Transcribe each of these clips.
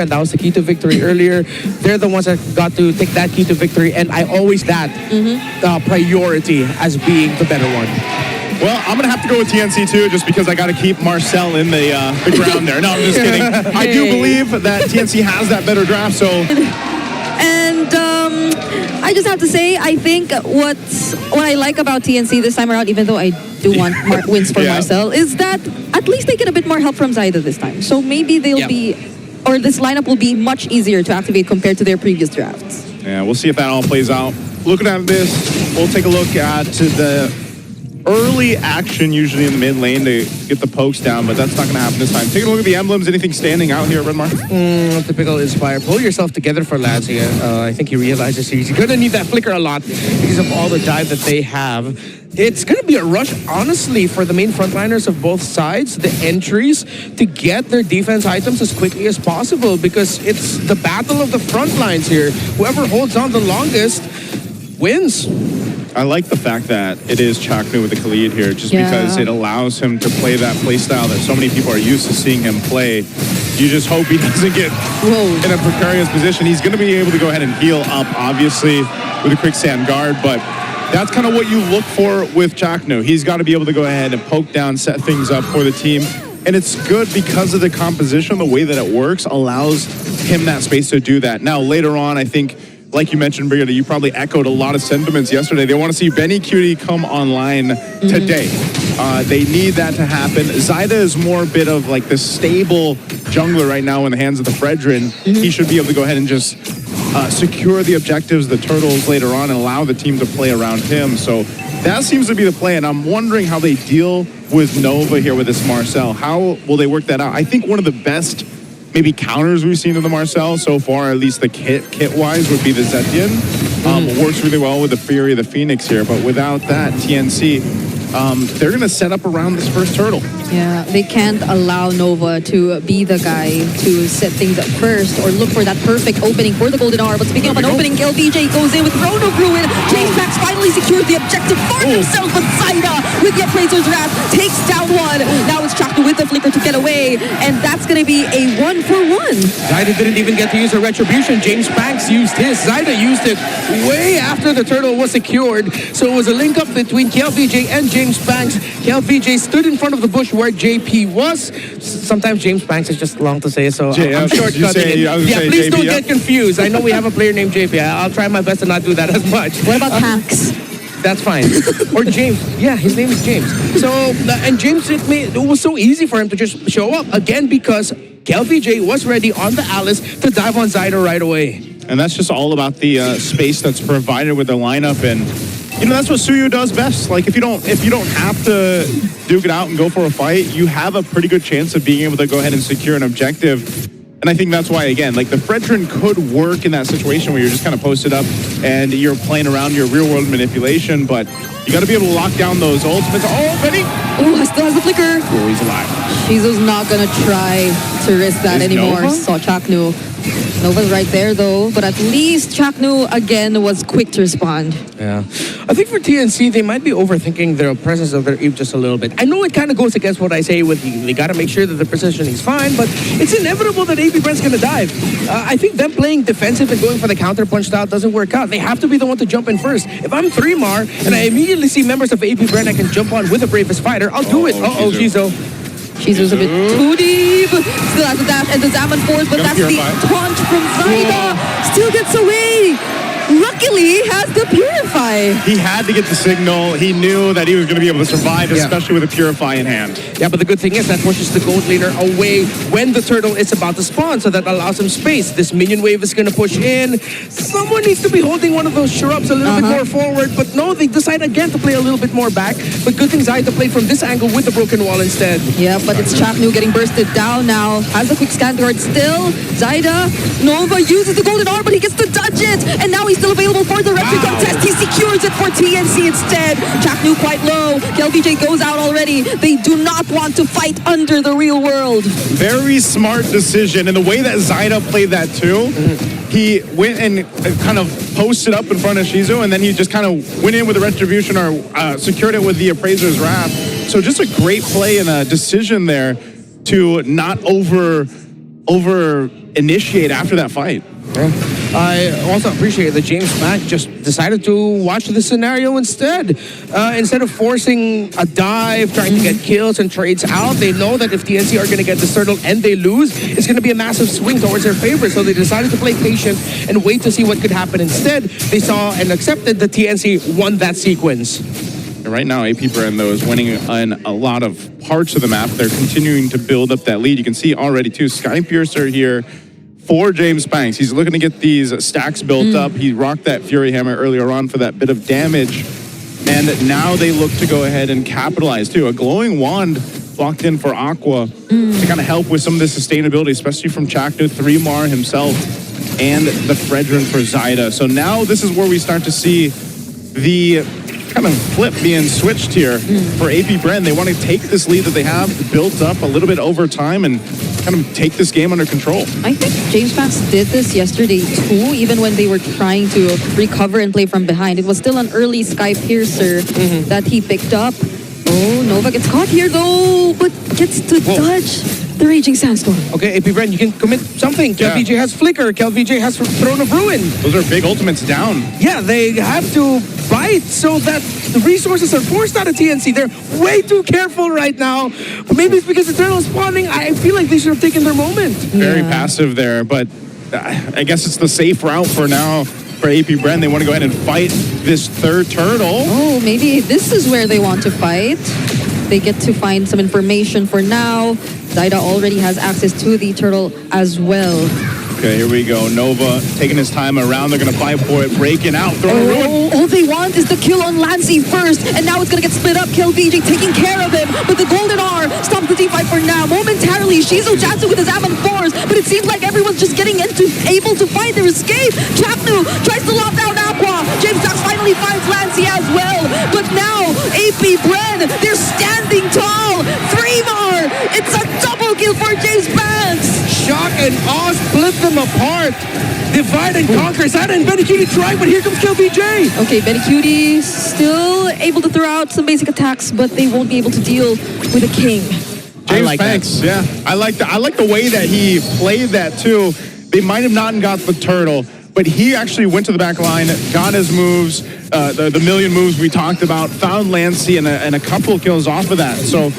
and that was the key to victory earlier. They're the ones that got to take that key to victory, and I always that priority as being the better one. Well, I'm going to have to go with TNC too, just because I got to keep Marcel in the ground there. No, I'm just kidding. I do believe that TNC has that better draft, so... And I just have to say, I think what I like about TNC this time around, even though I do want wins for Marcel, is that at least they get a bit more help from Zaida this time. So maybe they'll be, or this lineup will be much easier to activate compared to their previous drafts. Yeah, we'll see if that all plays out. Looking at this, we'll take a look at the early action usually in the mid lane to get the pokes down, but that's not going to happen this time. Taking a look at the emblems. Anything standing out here, Redmar? Typical Inspire. Pull yourself together for Lance here. I think he realizes he's going to need that flicker a lot because of all the dive that they have. It's going to be a rush, honestly, for the main frontliners of both sides, the entries, to get their defense items as quickly as possible because it's the battle of the front lines here. Whoever holds on the longest wins. I like the fact that it is Chaknu with the Khalid here, just because it allows him to play that play style that so many people are used to seeing him play. You just hope he doesn't get in a precarious position. He's going to be able to go ahead and heal up, obviously, with a quicksand guard, but that's kind of what you look for with Chaknu. He's got to be able to go ahead and poke down, set things up for the team. And it's good because of the composition, the way that it works allows him that space to do that. Now, later on, I think, like you mentioned, Brigitte, you probably echoed a lot of sentiments yesterday. They want to see Benny Cutie come online today. They need that to happen. Zaida is more a bit of like the stable jungler right now in the hands of the Fredrin. He should be able to go ahead and just secure the objectives, the turtles later on, and allow the team to play around him. So that seems to be the plan. I'm wondering how they deal with Nova here with this Marcel. How will they work that out? I think one of the best maybe counters we've seen in the Marcel so far, at least the kit-wise, would be the Zetian. Works really well with the Fury of the Phoenix here, but without that, TNC, they're going to set up around this first turtle. Yeah, they can't allow Nova to be the guy to set things up first or look for that perfect opening for the Golden Hour. But speaking of an opening, LBJ goes in with Throne of Ruin. James Max finally secures the objective for himself, but Zaida with the Appraiser's Wrath takes down one. Now it's Chaknu with the flicker to get away, and that's going to be a 1-for-1. Zaida didn't even get to use a Retribution. James Banks used his. Zaida used it way after the turtle was secured. So it was a link up between KLVJ and James Banks. KLVJ stood in front of the bush where JP was. Sometimes James Banks is just long to say, so I'm shortcutting it. Yeah, please don't get confused. I know we have a player named JP. I'll try my best to not do that as much. What about Hanks? That's fine. Or James. Yeah, his name is James. So, and James, it was so easy for him to just show up again because KLVJ was ready on the Alice to dive on Zaida right away. And that's just all about the space that's provided with the lineup, and you know that's what Suyu does best. Like if you don't have to duke it out and go for a fight, you have a pretty good chance of being able to go ahead and secure an objective. And I think that's why, again, like the Fredrin could work in that situation where you're just kind of posted up and you're playing around your real-world manipulation, but you got to be able to lock down those ultimates. Oh, Benny! Oh, still has the flicker. Oh, he's alive. Shizu's not going to try to risk that anymore. Nova? Saw Chaknu. Nova's right there, though, but at least Chaknu, again, was quick to respond. Yeah. I think for TNC, they might be overthinking the presence of their Eve just a little bit. I know it kind of goes against what I say with they got to make sure that the positioning is fine, but it's inevitable that APBren's going to dive. I think them playing defensive and going for the counter-punch style doesn't work out. They have to be the one to jump in first. If I'm 3-Mar and I immediately see members of APBren I can jump on with the Bravest Fighter, I'll do it. Uh-oh, Shizu. Shizu's a bit too deep. Still has the dash and the Zaman force, but that's the taunt from Zaida. Still gets away. Luckily, has the Purify. He had to get the signal. He knew that he was going to be able to survive, especially with a Purify in hand. Yeah, but the good thing is that pushes the gold laner away when the turtle is about to spawn, so that allows him space. This minion wave is going to push in. Someone needs to be holding one of those shrubs a little bit more forward, but no, they decide again to play a little bit more back. But good thing Zaida played from this angle with the broken wall instead. Yeah, but it's Chaknu getting bursted down now. Has a quick scan guard still. Zaida, Nova uses the golden arm, but he gets to dodge it. And now he's still available for the retro contest. He secures it for TNC instead. Chaknu quite low. KLVJ goes out already. They do not want to fight under the real world. Very smart decision. And the way that Zaida played that too, he went and kind of posted up in front of Shizu, and then he just kind of went in with the retribution or secured it with the Appraiser's Wrath. So just a great play and a decision there to not over initiate after that fight. I also appreciate that James Mack just decided to watch the scenario instead. Instead of forcing a dive, trying to get kills and trades out, they know that if TNC are going to get this turtle and they lose, it's going to be a massive swing towards their favor. So they decided to play patient and wait to see what could happen. Instead, they saw and accepted that TNC won that sequence. Right now, ApBren, though, is winning in a lot of parts of the map. They're continuing to build up that lead. You can see already, too, Sky Piercer here for James Banks. He's looking to get these stacks built up. He rocked that Fury Hammer earlier on for that bit of damage. And now they look to go ahead and capitalize, too. A glowing wand locked in for Aqua to kind of help with some of the sustainability, especially from Chaknu, 3mar himself, and the Fredrin for Zyda. So now this is where we start to see the kind of flip being switched here for ApBren. They want to take this lead that they have built up a little bit over time and kind of take this game under control. I think James Max did this yesterday too, even when they were trying to recover and play from behind. It was still an early Sky Piercer that he picked up. Oh, Nova gets caught here though, but gets to dodge the Raging Sandstorm. Okay, ApBren, you can commit something. KelVJ has Flicker. KelVJ has Throne of Ruin. Those are big ultimates down. Yeah, they have to fight so that the resources are forced out of TNC. They're way too careful right now. Maybe it's because Eternal is spawning. I feel like they should have taken their moment. Very passive there, but I guess it's the safe route for now for ApBren. They want to go ahead and fight this third turtle. Oh, maybe this is where they want to fight. They get to find some information for now. Zyda already has access to the turtle as well. Okay, here we go. Nova taking his time around. They're going to fight for it. Breaking out. Throne of Ruin. All they want is the kill on Lancey first. And now it's going to get split up. KelVJ taking care of him. But the Golden R stops the team fight for now. Momentarily, Shizu Jatsu with his Amon Force. But it seems like everyone's just getting able to find their escape. Chapnu tries to lock down Aqua. James Dax finally finds Lancey as well. But now, ApBren, they're standing tall. 3mar. It's a double kill for James Banks. Shock and awe split them apart. Divide and conquer. Zyda and Benecutie try, but here comes KelVJ. Okay, Benecutie still able to throw out some basic attacks, but they won't be able to deal with a king. James Banks, yeah. I like the way that he played that too. They might have not got the turtle, but he actually went to the back line, got his moves, the million moves we talked about, found Lancey and a couple of kills off of that. So,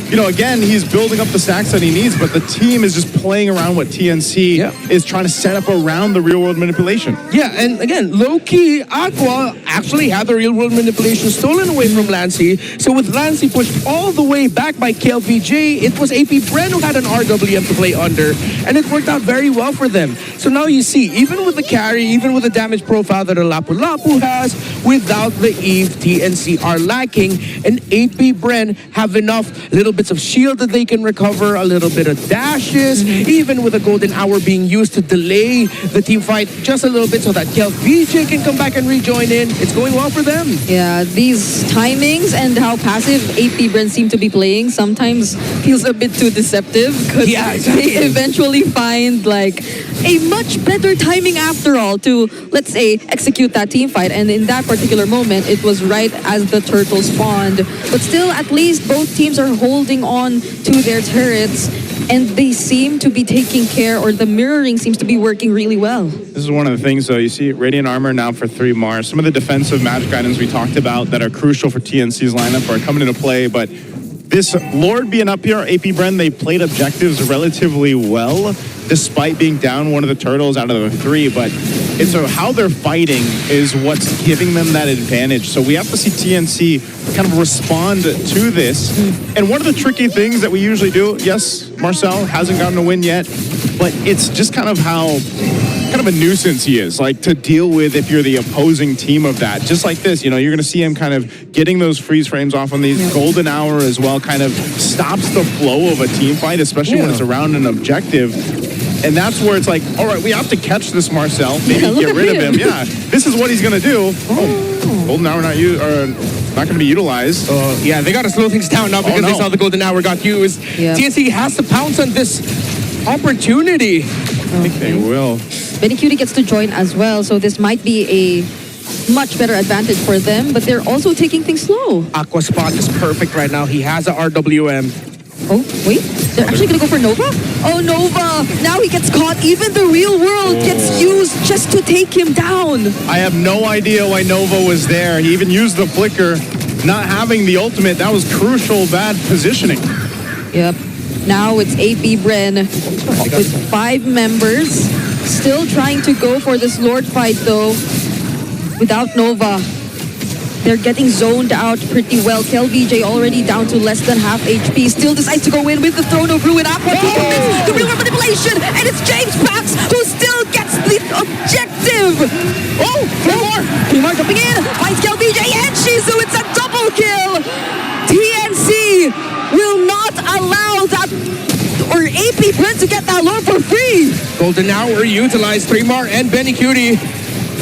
you know, again, he's building up the stacks that he needs, but the team is just playing around what TNC is trying to set up around the real-world manipulation. Yeah, and again, low-key, Aqua actually had the real-world manipulation stolen away from Lancey. So with Lancey pushed all the way back by KelVJ, it was ApBren who had an RWM to play under, and it worked out very well for them. So now you see, even with the carry, even with the damage profile that a Lapu Lapu has, without the Eve, TNC are lacking, and ApBren have enough little bits of shield that they can recover, a little bit of dashes, even with a golden hour being used to delay the team fight just a little bit so that KelVJ can come back and rejoin in. It's going well for them. Yeah, these timings and how passive ApBren seem to be playing sometimes feels a bit too deceptive because they eventually find like a much better timing after all to, let's say, execute that team fight. And in that particular moment, it was right as the turtle spawned. But still, at least both teams are holding on to their turrets and they seem to be taking care, or the mirroring seems to be working really well. This is one of the things, though. You see Radiant Armor now for 3mar. Some of the defensive magic items we talked about that are crucial for TNC's lineup are coming into play, but this Lord being up here, ApBren, they played objectives relatively well, despite being down one of the turtles out of the three, but it's how they're fighting is what's giving them that advantage. So we have to see TNC kind of respond to this. And one of the tricky things that we usually do, yes, Marcel hasn't gotten a win yet, but it's just kind of how a nuisance he is, like to deal with if you're the opposing team of that. Just like this, you know, you're going to see him kind of getting those freeze frames off on these golden hour as well, kind of stops the flow of a team fight, especially when it's around an objective. And that's where it's like, all right, we have to catch this Marcel, maybe get rid of him. Yeah, this is what he's going to do. Golden hour not going to be utilized. Yeah, they got to slow things down now because they saw the golden hour got used. TNC has to pounce on this opportunity. I think they will. Benecutie gets to join as well, so this might be a much better advantage for them, but they're also taking things slow. Aqua spot is perfect right now. He has a RWM. Oh, wait. They're actually going to go for Nova? Oh, Nova. Now he gets caught. Even the real world gets used just to take him down. I have no idea why Nova was there. He even used the flicker. Not having the ultimate, that was crucial, bad positioning. Yep. Now it's ApBren with 5 members. Still trying to go for this Lord fight, though. Without Nova. They're getting zoned out pretty well. KelVJ already down to less than half HP. Still decides to go in with the Throne of Ruin. Aqua commits the real world manipulation. And it's James Pax who still gets the objective. Oh, 3 more jumping in. Finds KelVJ and Shizu. It's a double kill. TNC will not allow that or ApBren to get that Lord for free. Golden Hour utilized 3 more and Benny Cutie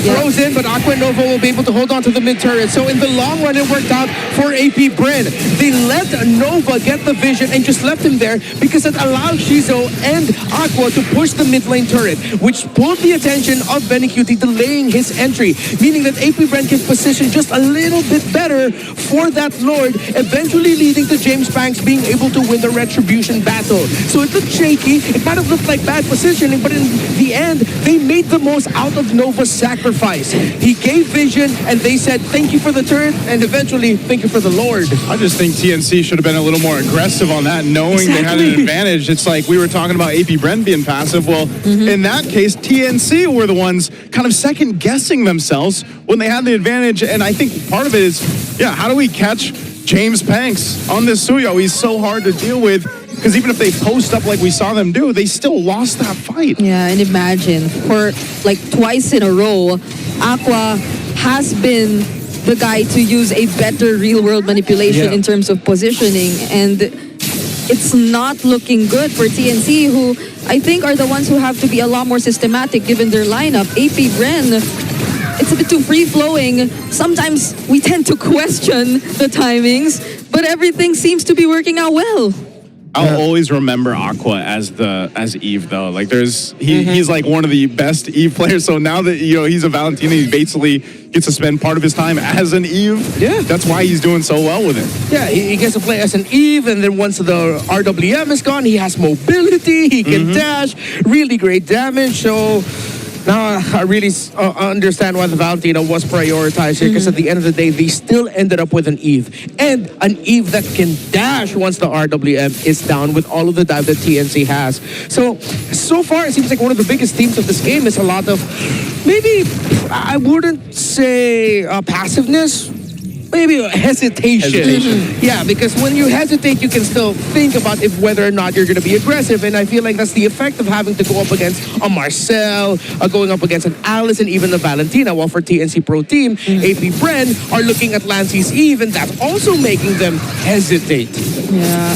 throws in, but Aqua and Nova will be able to hold on to the mid turret. So in the long run, it worked out for ApBren. They let Nova get the vision and just left him there because it allowed Shizu and Aqua to push the mid lane turret, which pulled the attention of Benny Cutie, delaying his entry, meaning that ApBren can position just a little bit better for that Lord, eventually leading to James Banks being able to win the Retribution battle. So it looked shaky. It might have looked like bad positioning, but in the end, they made the most out of Nova's sacrifice. He gave vision, and they said, thank you for the turret, and eventually, thank you for the Lord. I just think TNC should have been a little more aggressive on that, knowing they had an advantage. It's like we were talking about ApBren being passive. Well, in that case, TNC were the ones kind of second-guessing themselves when they had the advantage, and I think part of it is, yeah, how do we catch James Banks on this Suyo? He's so hard to deal with. Because even if they post up like we saw them do, they still lost that fight. Yeah, and imagine, for like twice in a row, Aqua has been the guy to use a better real-world manipulation in terms of positioning. And it's not looking good for TNC, who I think are the ones who have to be a lot more systematic given their lineup. ApBren, it's a bit too free-flowing. Sometimes we tend to question the timings, but everything seems to be working out well. I'll always remember Aqua as Eve though. Like he's like one of the best Eve players. So now that he's a Valentina, he basically gets to spend part of his time as an Eve. Yeah, that's why he's doing so well with it. Yeah, he gets to play as an Eve, and then once the RWM is gone, he has mobility. He can dash, really great damage. So now I really understand why the Valentina was prioritized here, because at the end of the day, they still ended up with an Eve. And an Eve that can dash once the RWM is down with all of the dive that TNC has. So far, it seems like one of the biggest themes of this game is a lot of, maybe, I wouldn't say passiveness, maybe hesitation. Yeah, because when you hesitate, you can still think about whether or not you're going to be aggressive. And I feel like that's the effect of having to go up against a Marcel, going up against an Alice, and even a Valentina. While for TNC Pro Team, ApBren are looking at Lancey's Eve, and that's also making them hesitate. Yeah.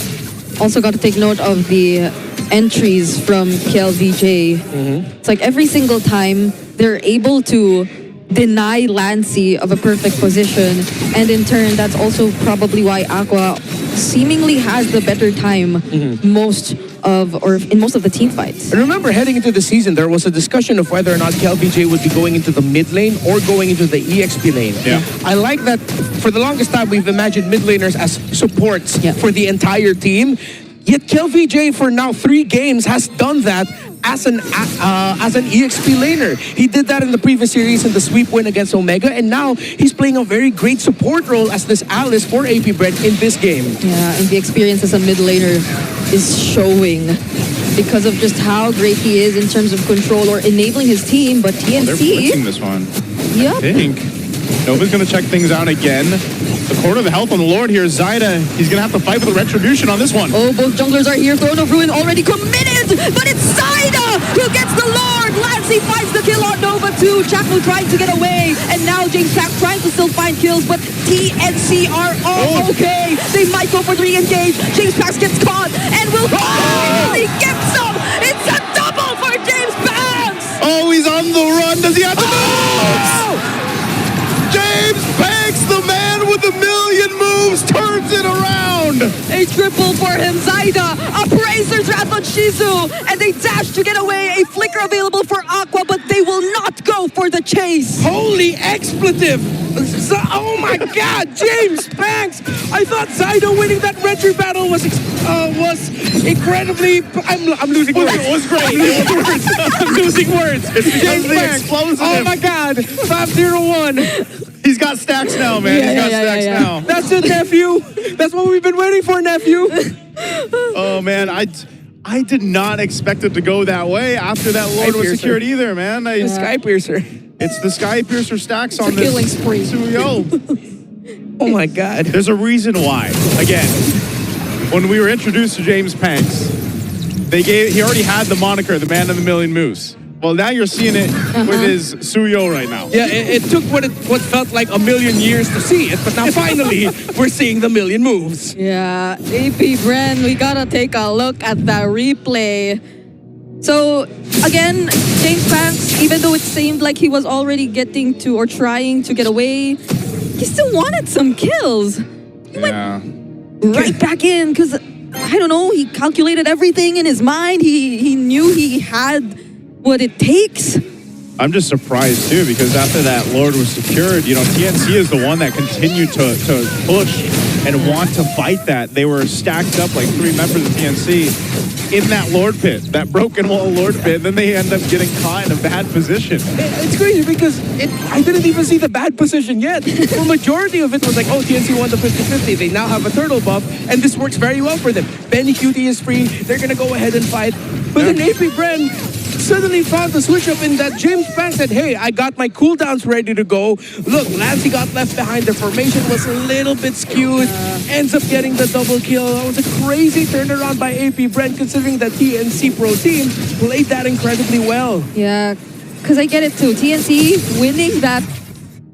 Also got to take note of the entries from KelVJ. It's like every single time they're able to deny Lancey of a perfect position, and in turn that's also probably why Aqua seemingly has the better time in most of the team fights. And remember, heading into the season, there was a discussion of whether or not KelVJ would be going into the mid lane or going into the EXP lane. Yeah. I like that for the longest time we've imagined mid laners as supports for the entire team. Yet KelVJ for now 3 games has done that as an EXP laner. He did that in the previous series in the sweep win against Omega, and now he's playing a very great support role as this Alice for ApBren in this game. Yeah, and the experience as a mid laner is showing because of just how great he is in terms of control or enabling his team. But TNC... they're blitzing this one. Yep. I think Nova's going to check things out again. The quarter of the health on the Lord here. Zyda, he's going to have to fight for the Retribution on this one. Oh, both junglers are here. Throne of Ruin already committed, but it's Zyda who gets the Lord. Lancey finds the kill on Nova too. Chaco trying to get away, and now James Pack trying to still find kills, but TNC are all okay. They might go for the re-engage. James Pack gets caught and will finally get some. It's a double for James Pack. Oh, he's on the run. Does he have to move? James Banks, the man with a million moves, turns it around. A triple for him. Zyda, Appraiser's Wrath on Shizu, and they dash to get away. A flicker available for Aqua, but they they will not go for the chase. Holy expletive! Oh my God, James Banks! I thought Zydo winning that retro battle was incredibly. I'm losing words. It was great. I'm losing words. It's because James of the Banks. explosive. Oh my God, 5-0-1. He's got stacks now, man. He's got stacks now. That's it, nephew. That's what we've been waiting for, nephew. Oh man, I did not expect it to go that way after that Lord was secured either, man. Sky Piercer. It's the Sky Piercer stacks on this killing spree. Suyo. Oh my God. There's a reason why. Again, when we were introduced to James Banks, he already had the moniker, the man of the million moves. Well, now you're seeing it with his Suyo right now. Yeah, it took what felt like a million years to see it, but now finally we're seeing the million moves. Yeah, ApBren, we gotta take a look at the replay. So, again, James Banks, even though it seemed like he was already getting to or trying to get away, he still wanted some kills. He went right back in because, I don't know, he calculated everything in his mind. He knew he had what it takes. I'm just surprised too, because after that Lord was secured, TNC is the one that continued to push and want to fight that. They were stacked up like 3 members of TNC in that Lord pit, that broken wall Lord pit, and then they end up getting caught in a bad position. It's crazy because I didn't even see the bad position yet. The majority of it was like, oh, TNC won the 50-50. They now have a turtle buff, and this works very well for them. Benny Cutie is free. They're going to go ahead and fight. But then APBren suddenly found the switch up in that James Banks said, hey, I got my cooldowns ready to go. Look, Lancey got left behind. The formation was a little bit skewed. Ends up getting the double kill. That was a crazy turnaround by APBren, considering that TNC Pro Team played that incredibly well. Yeah, because I get it too. TNC winning that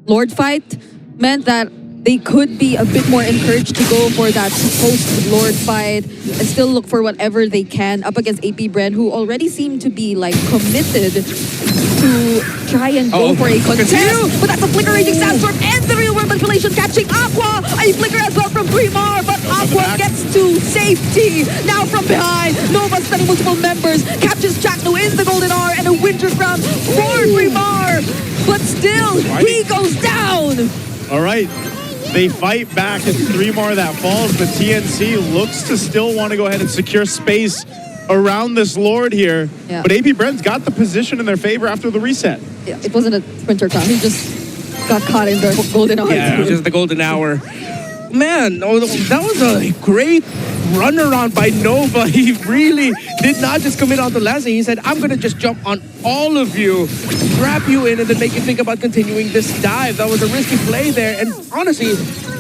Lord fight meant that they could be a bit more encouraged to go for that post-Lord fight and still look for whatever they can up against APBren, who already seem to be like committed to try and go for a contest. But that's a flicker raging sandstorm and the real world manipulation catching Aqua. A flicker as well from 3mar, but Aqua gets to safety. Now from behind, Nova spending multiple members, captures Chakno in the golden R and a winter crown for 3mar. But still, he goes down. All right. They fight back. It's 3mar that falls, but TNC looks to still want to go ahead and secure space around this Lord here. Yeah. But APBren's got the position in their favor after the reset. Yeah, it wasn't a sprinter time. He just got caught in the golden hour. Yeah, just the golden hour. Man, that was a great run around by Nova. He really did not just commit on the last thing. He said, I'm going to just jump on all of you, grab you in, and then make you think about continuing this dive. That was a risky play there. And honestly,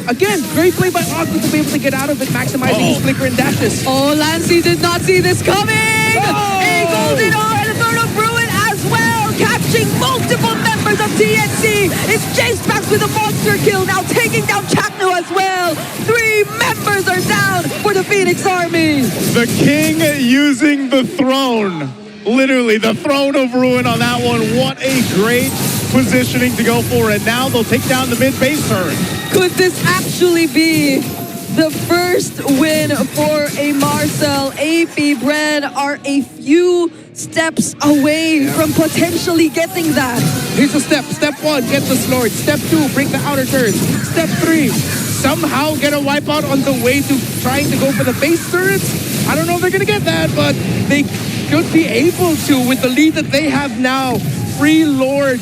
again, great play by Aqua to be able to get out of it, maximizing his flicker and dashes. Oh, Lancey did not see this coming! A golden R and a third of Ruin as well, catching multiple members of TNC. It's James Banks with a monster kill, now taking down Chakno as well. 3 members are down for the Phoenix Army. The king using the throne. Literally, the throne of Ruin on that one. What a great positioning to go for. And now they'll take down the mid-base turret. Could this actually be the first win for a Marcel? APBren are a few steps away from potentially getting that. Here's the step. Step 1, get the Lord. Step 2, break the outer turret. Step 3, somehow get a wipeout on the way to trying to go for the base turrets. I don't know if they're going to get that, but they should be able to with the lead that they have now. Free Lord.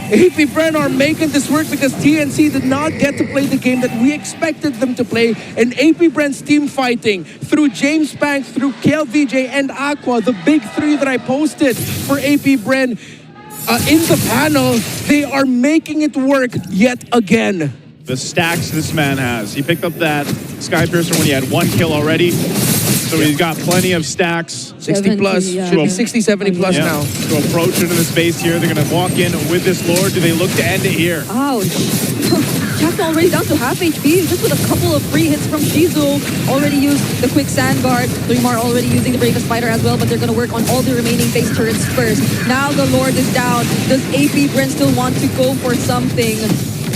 APBren are making this work because TNC did not get to play the game that we expected them to play. And APBren's team fighting through James Banks, through KLVJ and Aqua, the big 3 that I posted for APBren in the panel, they are making it work yet again. The stacks this man has. He picked up that Sky Piercer when he had 1 kill already. So he's got plenty of stacks. 60 plus, should be 60, 70 plus now. To approach into the space here, they're going to walk in with this Lord. Do they look to end it here? Ouch. Chakno already down to half HP, just with a couple of free hits from Shizu. Already used the quick sand guard. 3mar already using the Bravest Spider as well, but they're going to work on all the remaining base turrets first. Now the Lord is down. Does APBren still want to go for something?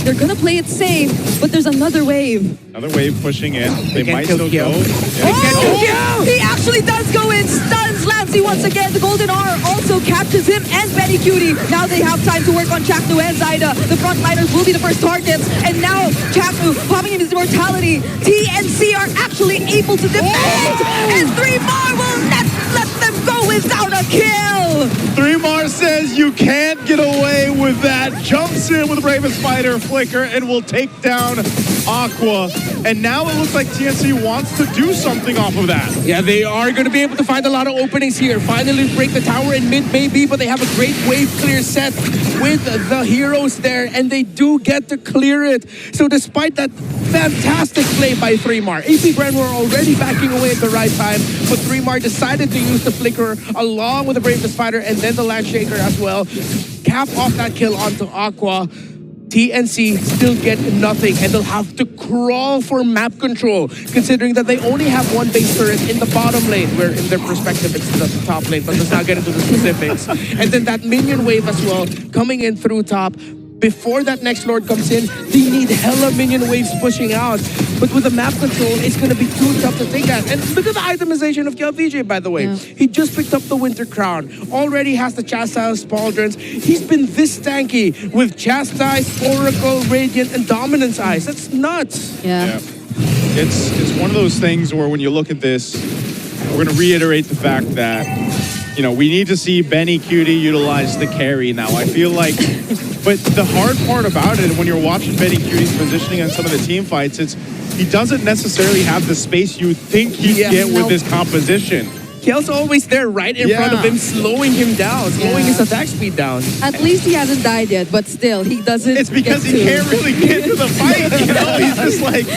They're gonna play it safe, but there's another wave. Another wave pushing in. They can't might kill still Kyo. go. Oh! He actually does go in, stuns Lancey once again. The Golden R also captures him and Benny Cutie. Now they have time to work on Chaknu and Zaida. The frontliners will be the first targets. And now Chaknu popping in his immortality. TNC are actually able to defend. And 3 more will not let them go without a kill. 3mar says you can't get away with that. Jumps in with Bravest Fighter Flicker and will take down Aqua. And now it looks like TNC wants to do something off of that. Yeah, they are going to be able to find a lot of openings here. Finally break the tower in mid maybe, but they have a great wave clear set with the heroes there, and they do get to clear it. So despite that fantastic play by 3mar, ApBren were already backing away at the right time, but 3mar decided to use the Flicker along with the Bravest Fighter and then the Landshaker as well to cap off that kill onto Aqua. TNC still get nothing, and they'll have to crawl for map control, considering that they only have one base turret in the bottom lane, where in their perspective it's the top lane, but let's not get into the specifics. And then that minion wave as well, coming in through top. Before that next Lord comes in, they need hella minion waves pushing out. But with the map control, it's going to be too tough to take that. And look at the itemization of KLVJ, by the way. Yeah. He just picked up the Winter Crown. Already has the Chastise, Pauldrons. He's been this tanky with Chastise, Oracle, Radiant, and Dominance Eyes. That's nuts. Yeah. It's one of those things where when you look at this, we're going to reiterate the fact that, you know, we need to see Benny Cutie utilize the carry now. I feel like... But the hard part about it, when you're watching Benny Cutie's positioning on some of the team fights, it's he doesn't necessarily have the space you think he'd get with his composition. Kel's always there right in front of him, slowing him down, slowing his attack speed down. At least he hasn't died yet, but still, he doesn't. It's because he can't really get to the fight, you know? He's just like...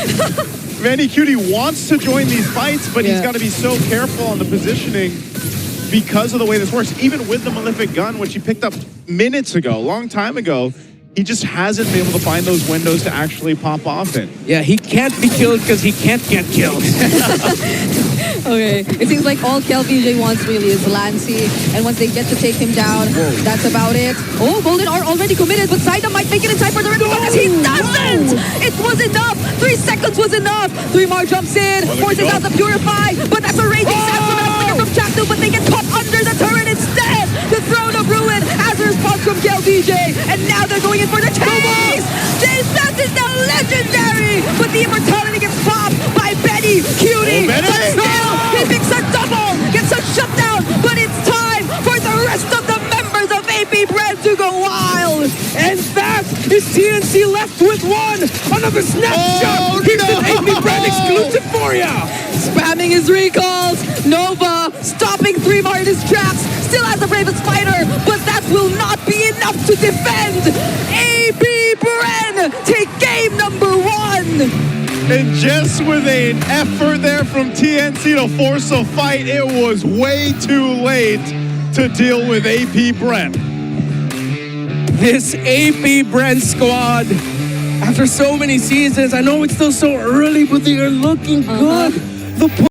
Benny Cutie wants to join these fights, but he's got to be so careful on the positioning because of the way this works. Even with the Malefic Gun, which he picked up minutes ago, a long time ago, he just hasn't been able to find those windows to actually pop off in. Yeah, he can't be killed because he can't get killed. Okay, it seems like all KLVJ wants really is Lancey, and once they get to take him down, that's about it. Oh, Golden are already committed, but Zaida might make it in time for the red because he doesn't! It was enough! 3 seconds was enough! 3mar jumps in, forces out the Purify, but that's a raging Samsung from Chaknu, but they get caught under the turret instead! The Throne of Ruin has a response from KLVJ, and now they're going in for the chase! James Best is now legendary, but the immortality gets popped by Benny Cutie! But still, he picks a double, gets a shutdown, but it's time for the rest of the members of APBren to go wild! And that is TNC left with one! Another snapshot! Here's an APBren exclusive for ya! Spamming his recalls, Nova stopping 3mar in his tracks, still has the Bravest Fighter, but that will not be enough to defend! APBren take game number 1! And just with an effort there from TNC to force a fight, it was way too late to deal with APBren. This APBren squad, after so many seasons, I know it's still so early, but they are looking good. The